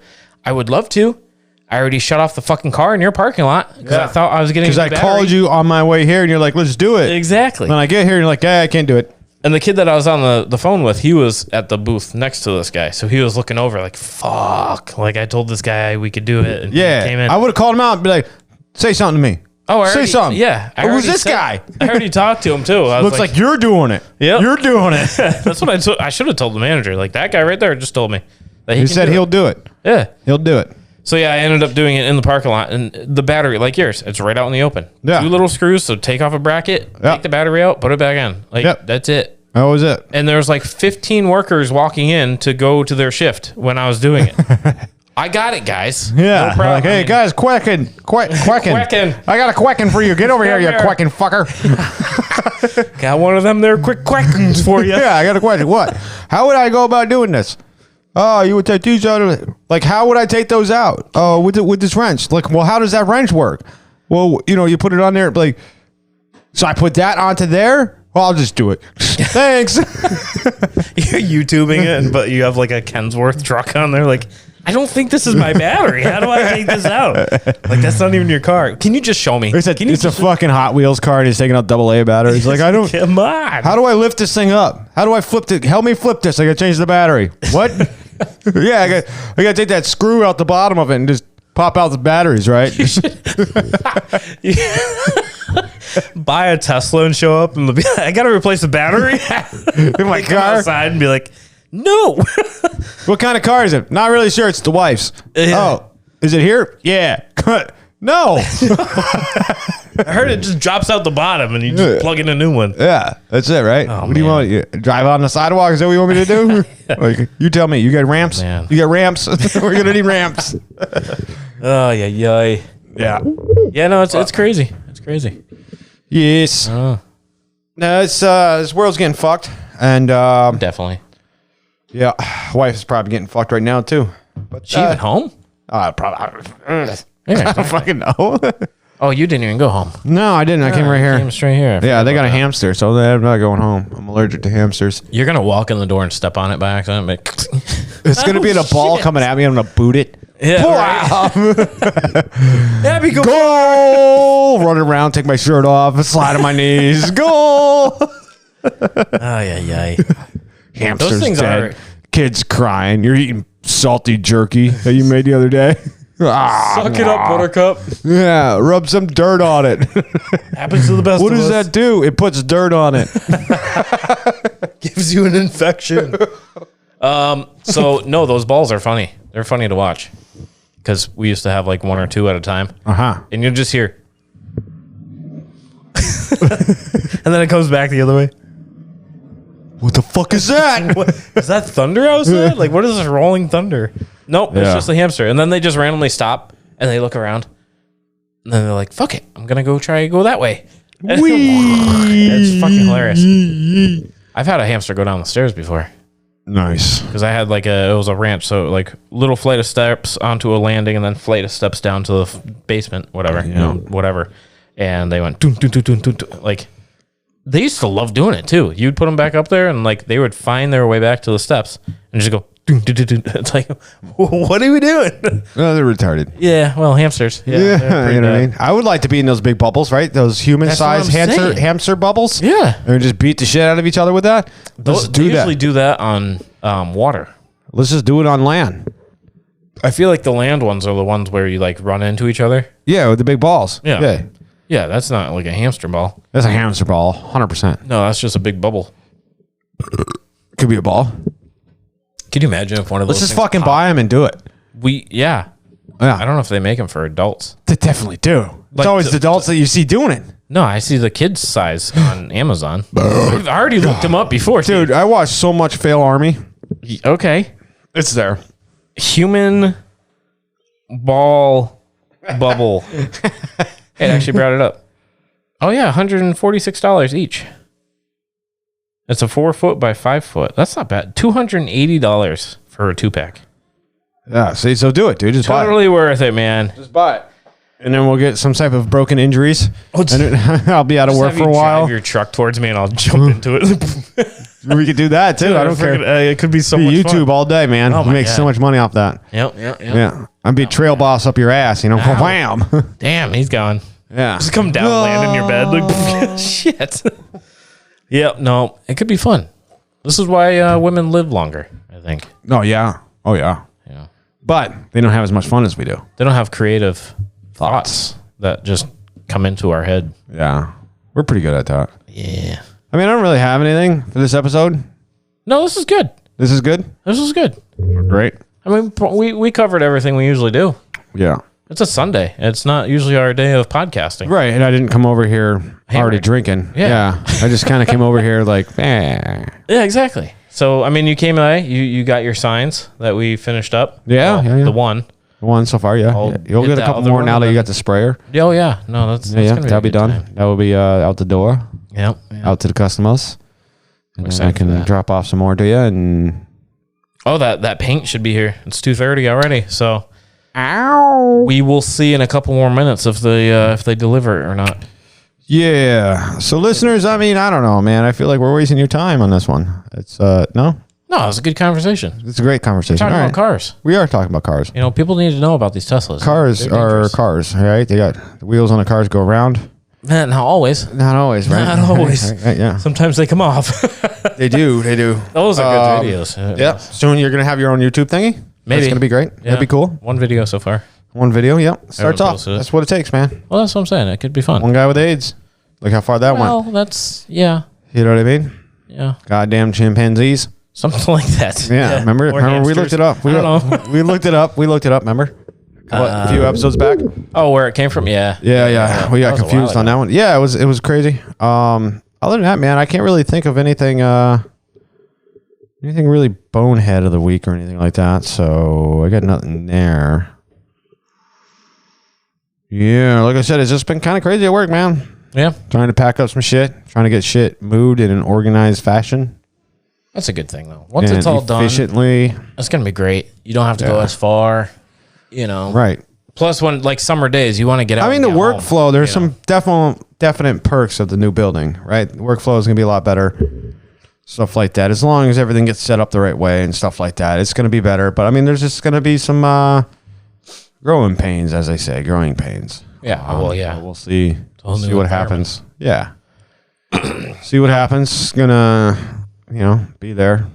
I would love to. I already shut off the fucking car in your parking lot because I thought I was getting. Because I called you on my way here, and you're like, let's do it. Exactly. When I get here, you're like, yeah, I can't do it. And the kid that I was on the phone with, he was at the booth next to this guy. So he was looking over like, fuck. Like, I told this guy we could do it. And Yeah. he came in. I would have called him out and be like, say something to me. Oh, say something. Yeah. Who's this guy? I already talked to him, too. I was Looks like you're doing it. Yep. You're doing it. That's what I should have told the manager. Like, that guy right there just told me that He said he'll do it. Yeah. He'll do it. So, yeah, I ended up doing it in the parking lot. And the battery, like yours, it's right out in the open. Yeah. 2 little screws. So take off a bracket, take the battery out, put it back in. Like, that's it. That was it. And there was like 15 workers walking in to go to their shift when I was doing it. I got it, guys. Yeah. No problem. Like, hey, guys, quacking. Quacking. I got a quacking for you. Get over here, you quacking fucker. Got one of them there quick quackings for you. Yeah, I got a question. What? How would I go about doing this? Oh, you would take these out of it. Like, how would I take those out? Oh, with this wrench. Like, well, how does that wrench work? Well, you know, you put it on there. Like, so I put that onto there? Well, I'll just do it. Thanks. You're YouTubing it, but you have like a Kensworth truck on there. Like, I don't think this is my battery. How do I take this out? Like, that's not even your car. Can you just show me? It's a fucking Hot Wheels car, and he's taking out AA batteries. Like, I don't. Come on. How do I lift this thing up? How do I flip it? Help me flip this. I got to change the battery. What? Yeah, I got to take that screw out the bottom of it and just pop out the batteries, right? Buy a Tesla and show up and be like, I got to replace the battery in my come car. outside and be like, no. What kind of car is it? Not really sure. It's the wife's. Yeah. Oh, is it here? Yeah. No. I heard it just drops out the bottom and you just plug in a new one. Yeah, that's it, right? Oh, what do you want? You drive on the sidewalk? Is that what you want me to do? Like, you tell me. You got ramps? Man. You got ramps? We're going to need ramps. Oh, yeah. Yeah. Yeah, no, it's crazy. It's crazy. Yes. Oh. No, it's this world's getting fucked. And Definitely. yeah, wife is probably getting fucked right now too. But She even home? probably. Yeah. I don't fucking know. Oh, you didn't even go home. No, I didn't. I came right here. Came straight here. Yeah, they got a hamster, so I'm not going home. I'm allergic to hamsters. You're gonna walk in the door and step on it by accident. It's gonna be a ball coming at me. I'm gonna boot it. Yeah, Happy goal! Run around, take my shirt off, slide on my knees. Goal! Yeah. Hamsters Those things dead. are- Kids crying. You're eating salty jerky that you made the other day. Suck it up, Buttercup. Yeah, rub some dirt on it. Happens to the best What of does us. that do? It puts dirt on it. Gives you an infection. So no, those balls are funny. They're funny to watch because we used to have like 1 or 2 at a time, and you'll just hear, and then it comes back the other way. What the fuck is that? What, is that thunder outside? Like, what is this rolling thunder? Nope, it's just a hamster. And then they just randomly stop and they look around. And then they're like, fuck it. I'm going to go that way. It's fucking hilarious. I've had a hamster go down the stairs before. Nice. Because I had it was a ranch. So like little flight of steps onto a landing and then flight of steps down to the basement, whatever, whatever. And they went, dun, dun, dun, dun, dun, dun. Like, they used to love doing it too. You'd put them back up there and like they would find their way back to the steps and just go, dun, dun, dun, dun. It's like, what are we doing? No, they're retarded. Yeah, well, hamsters. Yeah, you know what I mean? I would like to be in those big bubbles, right? Those human-sized hamster bubbles. Yeah. And just beat the shit out of each other with that. They usually do that on water. Let's just do it on land. I feel like the land ones are the ones where you like run into each other. Yeah, with the big balls. Yeah. Yeah, that's not like a hamster ball. That's a hamster ball, 100%. No, that's just a big bubble. Could be a ball. Can you imagine if one of those? Let's just fucking buy them and do it. Yeah. I don't know if they make them for adults. They definitely do. It's always the adults that you see doing it. No, I see the kids size on Amazon. I've already looked them up before, dude. I watched so much Fail Army. Okay, it's there. Human ball bubble. It actually brought it up. Oh yeah, $146 each. It's a 4 foot by 5 foot. That's not bad. $280 for a 2-pack. Yeah, see, so do it, dude. Just totally worth it, man. Just buy it. And then we'll get some type of broken injuries. And I'll be out of work for a while. Drive your truck towards me and I'll jump into it. We could do that too. Dude, I don't care. It could be so much YouTube fun. All day, man. Oh you make so much money off that. Yep. Yeah. I'd be trail boss up your ass, you know. Wham. Damn, he's gone. Yeah. Just come down, land in your bed. Like, shit. Yep. No, it could be fun. This is why women live longer, I think. Oh, yeah. Oh, yeah. Yeah. But they don't have as much fun as we do. They don't have creative thoughts that just come into our head. Yeah. We're pretty good at that. Yeah. I mean, I don't really have anything for this episode. No, this is good. This is good? This is good. Great. I mean, we covered everything we usually do. Yeah. It's a Sunday. It's not usually our day of podcasting. Right. And I didn't come over here already drinking. Yeah. I just kind of came over here like, Yeah, exactly. So, I mean, you came by, you got your signs that we finished up. Yeah. The one. One so far, yeah. You'll get a couple more now that you got the sprayer. Oh, yeah. No, that's that'll be done. Time. That will be out the door. Yep. Out to the customers. And then I can drop off some more to you. And that paint should be here. It's 2:30 already. So ow, we will see in a couple more minutes if they deliver it or not. Yeah. So listeners, I mean, I don't know, man. I feel like we're wasting your time on this one. It's no. No, it's a good conversation. It's a great conversation. We're talking about cars. We are talking about cars. You know, people need to know about these Teslas. Cars are cars, right? They got the wheels on the cars go around. Not always. Not always, right? Not always. Right, yeah. Sometimes they come off. They do. Those are good videos. Yep. Soon you're going to have your own YouTube thingy? Maybe. That's going to be great. Yeah. That'd be cool. One video so far. One video, yep. Starts off. That's what it takes, man. Well, that's what I'm saying. It could be fun. One guy with AIDS. Look how far that went. Well, that's, yeah. You know what I mean? Yeah. Goddamn chimpanzees. Something like that. Yeah. Remember we looked it up. We looked it up. Remember? A few episodes back. Oh, where it came from? Yeah. Yeah. We got confused on that one. Yeah, it was crazy. Other than that, man, I can't really think of anything really bonehead of the week or anything like that. So I got nothing there. Yeah, like I said, it's just been kind of crazy at work, man. Yeah. Trying to pack up some shit, trying to get shit moved in an organized fashion. That's a good thing, though. Once it's all done, efficiently, it's gonna be great. You don't have to go as far, you know. Right. Plus, when like summer days, you want to get out. I mean, the workflow. Home, there's some definite perks of the new building, right? The workflow is gonna be a lot better. Stuff like that. As long as everything gets set up the right way and stuff like that, it's gonna be better. But I mean, there's just gonna be some growing pains, as they say, growing pains. Yeah. Well, yeah. We'll see. See what happens. Yeah. See what happens. Gonna. Be there.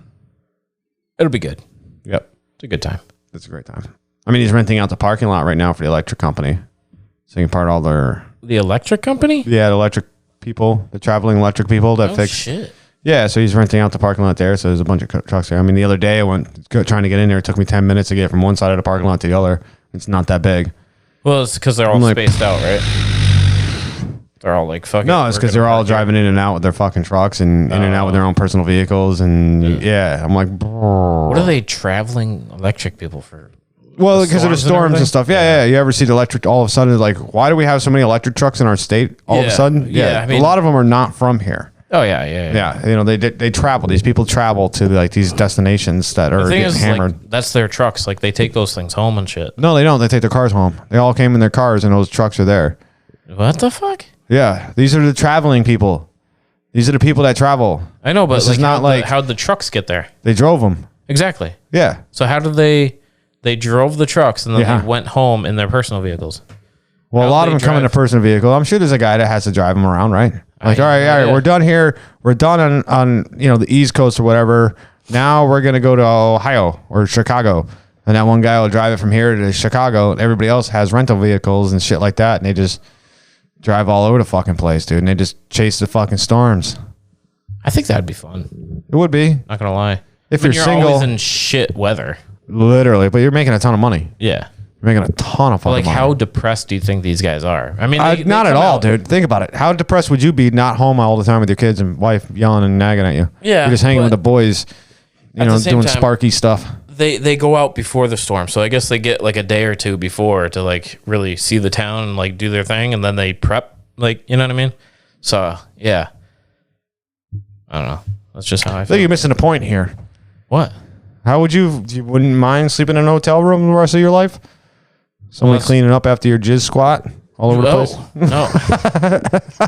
It'll be good. Yep. It's a good time. It's a great time. I mean, he's renting out the parking lot right now for the electric company. So he can part all their... The electric company? Yeah, the electric people, the traveling electric people that fix... shit. Yeah, so he's renting out the parking lot there. So there's a bunch of trucks there. I mean, the other day I went trying to get in there. It took me 10 minutes to get from one side of the parking lot to the other. It's not that big. Well, it's because they're all spaced out, right? They're all like fucking. No, it's because they're all driving in and out with their fucking trucks and in and out with their own personal vehicles. And yeah, I'm like, bro. What are they traveling electric people for? Well, because of the storms and stuff. Yeah. You ever see the electric all of a sudden? Like, why do we have so many electric trucks in our state all of a sudden? Yeah. I mean, a lot of them are not from here. Oh, yeah. You know, they travel. These people travel to like these destinations that are getting hammered. Like, that's their trucks. Like, they take those things home and shit. No, they don't. They take their cars home. They all came in their cars and those trucks are there. What the fuck? Yeah. These are the traveling people. These are the people that travel. I know, but this like, is not like how'd the trucks get there? They drove them. Exactly. Yeah. So how did they drove the trucks and then they went home in their personal vehicles? Well, a lot of them come in a personal vehicle. I'm sure there's a guy that has to drive them around, right? Like, all right, we're done here. We're done on the East Coast or whatever. Now we're gonna go to Ohio or Chicago, and that one guy will drive it from here to Chicago. And everybody else has rental vehicles and shit like that, and they just drive all over the fucking place, dude. And they just chase the fucking storms. I think that'd be fun. It would be. Not gonna lie. If you're single, always in shit weather. Literally, but you're making a ton of money. Yeah. You're making a ton of fucking money. How depressed do you think these guys are? I mean, not at all, dude. Think about it. How depressed would you be not home all the time with your kids and wife yelling and nagging at you? Yeah. You're just hanging with the boys, doing sparky stuff. They go out before the storm, so I guess they get like a day or two before to like really see the town and like do their thing, and then they prep, like, you know what I mean? So yeah, I don't know. That's just how I feel. I think you're missing a point here. What? How would you wouldn't mind sleeping in a hotel room the rest of your life? Someone cleaning up after your jizz squat all over the place? No.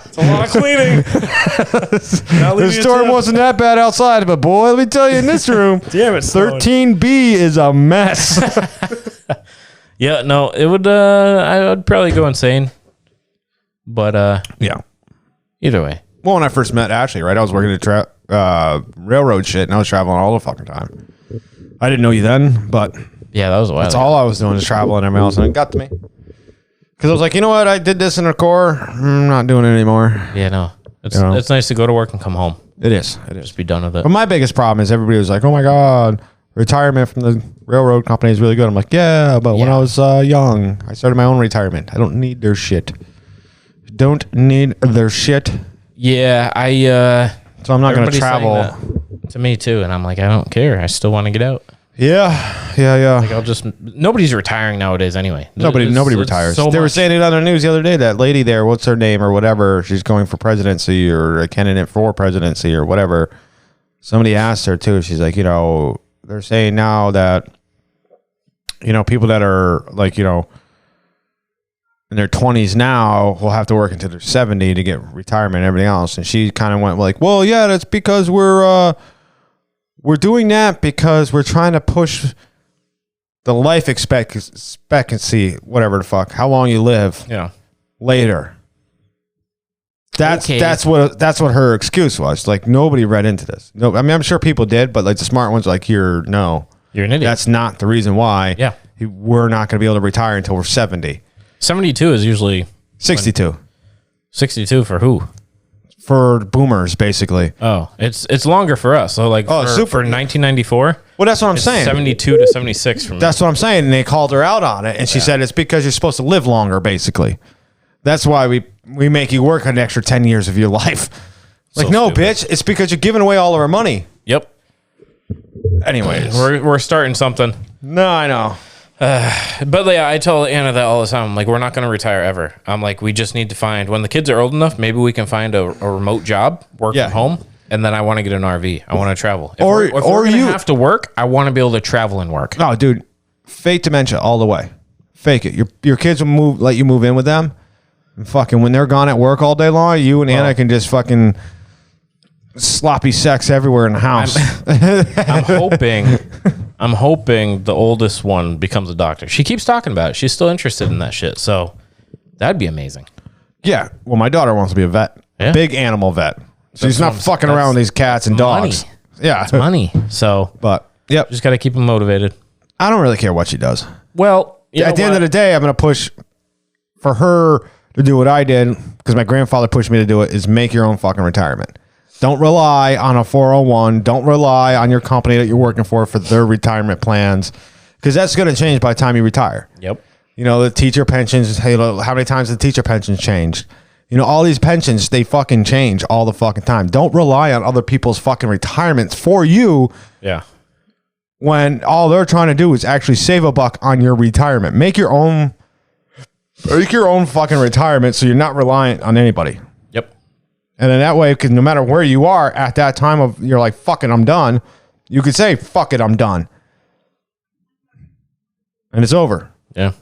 It's a lot of cleaning. The storm wasn't that bad outside, but boy, let me tell you, in this room, damn it, 13B is a mess. Yeah, no, it would. I would probably go insane. But yeah. Either way. Well, when I first met Ashley, right, I was working at railroad shit, and I was traveling all the fucking time. I didn't know you then, but yeah, that was a while. That's all I was doing is traveling and everything else, and it got to me. Because I was like, you know what, I did this in the Corps. I'm not doing it anymore. Yeah, no, it's nice to go to work and come home. It is. Just be done with it. But my biggest problem is everybody was like, oh my god, retirement from the railroad company is really good. I'm like, yeah, but when I was young, I started my own retirement. I don't need their shit. Don't need their shit. Yeah, so I'm not going to travel. To me too, and I'm like, I don't care. I still want to get out. Yeah. Like nobody's retiring nowadays anyway. Nobody retires. So they were saying it on the news the other day, that lady there, what's her name or whatever, she's going for presidency or a candidate for presidency or whatever. Somebody asked her too. She's like, they're saying now that, people that are like, in their 20s now will have to work until they're 70 to get retirement and everything else. And she kind of went like, well, yeah, that's because we're doing that because we're trying to push the life expectancy, whatever the fuck, how long you live later. That's what her excuse was. Like, nobody read into this. No, I mean, I'm sure people did, but like the smart ones are like, you're an idiot. That's not the reason why we're not going to be able to retire until we're 70. 72 is usually 62. 62 for who? For boomers, basically. Oh, it's longer for us. So like, for 1994. Well, that's what I'm saying. 72 to 76 from. That's what I'm saying. And they called her out on it, and she said it's because you're supposed to live longer. Basically, that's why we make you work an extra 10 years of your life. Like, no, stupid. Bitch, it's because you're giving away all of our money. Yep. Anyways, we're starting something. No, I know. But yeah, I tell Anna that all the time. I'm like, we're not going to retire ever. I'm like, we just need to find, when the kids are old enough, maybe we can find a remote job, work from home, and then I want to get an RV. I want to travel. If we're going to have to work, I want to be able to travel and work. No, dude, fake dementia all the way. Fake it. Your kids will let you move in with them, and fucking when they're gone at work all day long, you and Anna can just fucking sloppy sex everywhere in the house. I'm hoping the oldest one becomes a doctor. She keeps talking about it. She's still interested in that shit. So that'd be amazing. Yeah. Well, my daughter wants to be a vet. Yeah. Big animal vet. She's not fucking around with these cats and dogs. Money. Yeah. It's money. So, but yep. Just got to keep them motivated. I don't really care what she does. Well, at the end of the day, I'm going to push for her to do what I did, because my grandfather pushed me to do it, is make your own fucking retirement. Don't rely on a 401. Don't rely on your company that you're working for their retirement plans, because that's going to change by the time you retire. Yep. The teacher pensions, how many times have the teacher pensions changed? all these pensions, they fucking change all the fucking time. Don't rely on other people's fucking retirements for you. Yeah. When all they're trying to do is actually save a buck on your retirement. Make your own fucking retirement so you're not reliant on anybody. Yep. And then that way, because no matter where you are at that time of, you're like, fuck it, I'm done. You could say, fuck it, I'm done. And it's over. Yeah.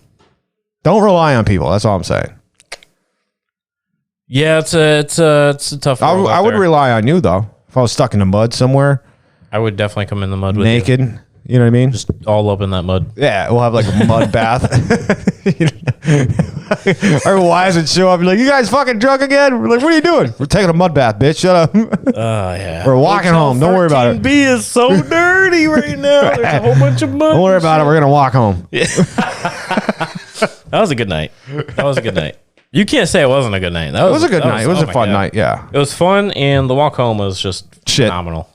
Don't rely on people. That's all I'm saying. Yeah, it's a tough world I would rely on you, though. If I was stuck in the mud somewhere. I would definitely come in the mud with naked. you. You know what I mean? Just all up in that mud. Yeah, we'll have like a mud bath. Our wives would show up and be like, you guys fucking drunk again? We're like, what are you doing? We're taking a mud bath, bitch. Shut up. Yeah. We're walking home. Don't worry about it. B is so dirty right now. There's a whole bunch of mud. Don't worry about it. We're going to walk home. Yeah. That was a good night. You can't say it wasn't a good night. It was a good night. It was a fun night. Yeah. It was fun, and the walk home was just phenomenal.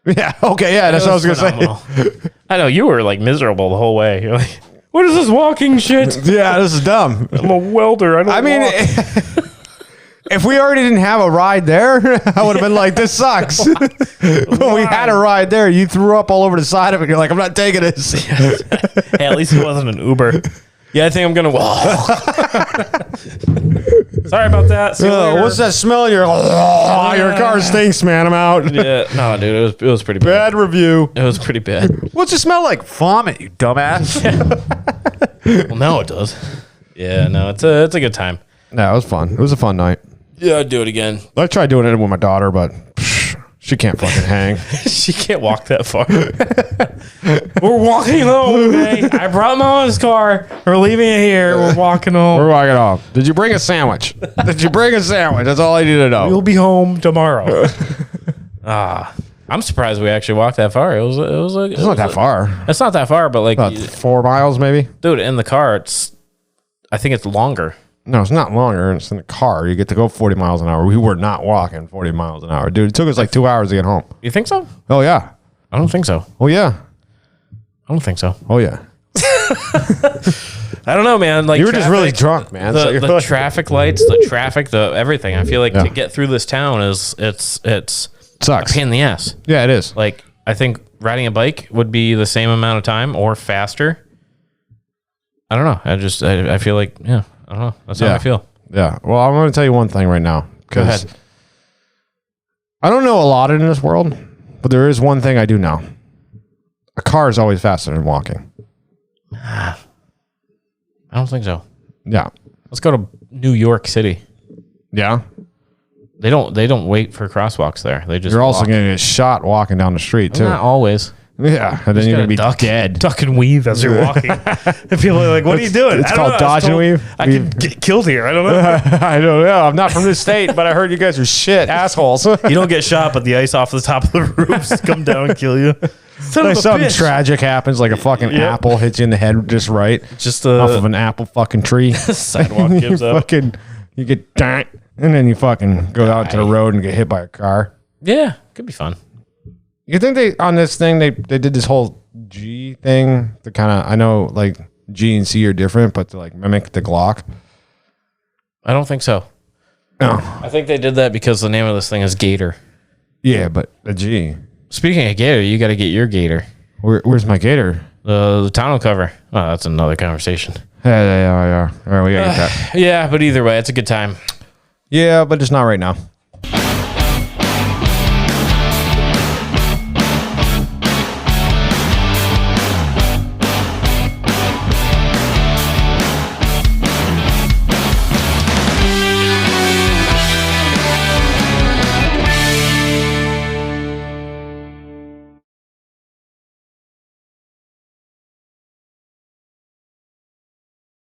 Yeah. Okay. Yeah. That's what I was going to say. I know you were like miserable the whole way. You're like, what is this walking shit? Yeah, this is dumb. I'm a welder. I mean, if we already didn't have a ride there, I would have been like, this sucks. When we had a ride there, you threw up all over the side of it. You're like, I'm not taking this. Hey, at least it wasn't an Uber. Yeah, I think I'm gonna walk. Sorry about that. What's that smell in your? Your car stinks, man. I'm out. Yeah, no, dude, it was pretty bad. Bad review. It was pretty bad. What's it smell like? Vomit, you dumbass. Well, now it does. Yeah, no, it's a good time. No, it was fun. It was a fun night. Yeah, I'd do it again. I tried doing it with my daughter, but she can't fucking hang. She can't walk that far. We're walking home, okay? I brought my own car. We're leaving it here. We're walking home. We're walking home. Did you bring a sandwich? Did you bring a sandwich? That's all I need to know. We'll be home tomorrow. I'm surprised we actually walked that far. It's not that far. It's not that far, but like about 4 miles, maybe. Dude, in the car, I think it's longer. No, it's not longer. It's in the car. You get to go 40 miles an hour. We were not walking 40 miles an hour. Dude, it took us like 2 hours to get home. You think so? Oh, yeah. I don't think so. Oh, yeah. I don't think so. Oh, yeah. I don't know, man. Like you were just really drunk, man. The traffic lights, the traffic, the everything. I feel like to get through this town it's sucks. A pain in the ass. Yeah, it is. Like, I think riding a bike would be the same amount of time or faster. I don't know. I feel like, yeah. I don't know. That's how I feel. Yeah. Well, I'm going to tell you one thing right now. Go ahead. I don't know a lot in this world, but there is one thing I do know. A car is always faster than walking. I don't think so. Yeah. Let's go to New York City. Yeah. They don't wait for crosswalks there. They just You're also going to get shot walking down the street, too. Not always. Yeah, and then you're going to be dead. Duck and weave as you're walking. And people are like, what are you doing? It's called dodge and weave. I could get killed here. I don't know. I don't know. I'm not from this state, but I heard you guys are shit assholes. You don't get shot, but the ice off the top of the roofs come down and kill you. Like something tragic happens, like a fucking apple hits you in the head just right. Just off of an apple fucking tree. Sidewalk gives up. You get dang, and then you fucking go out to the road and get hit by a car. Yeah, could be fun. You think they did this whole G thing to kind of, I know like G and C are different, but to like mimic the Glock? I don't think so. No. I think they did that because the name of this thing is Gator. Yeah, but a G. Speaking of Gator, you got to get your Gator. Where's my Gator? The tonneau cover. Oh, that's another conversation. Yeah. All right, we got to get that. Yeah, but either way, it's a good time. Yeah, but it's not right now.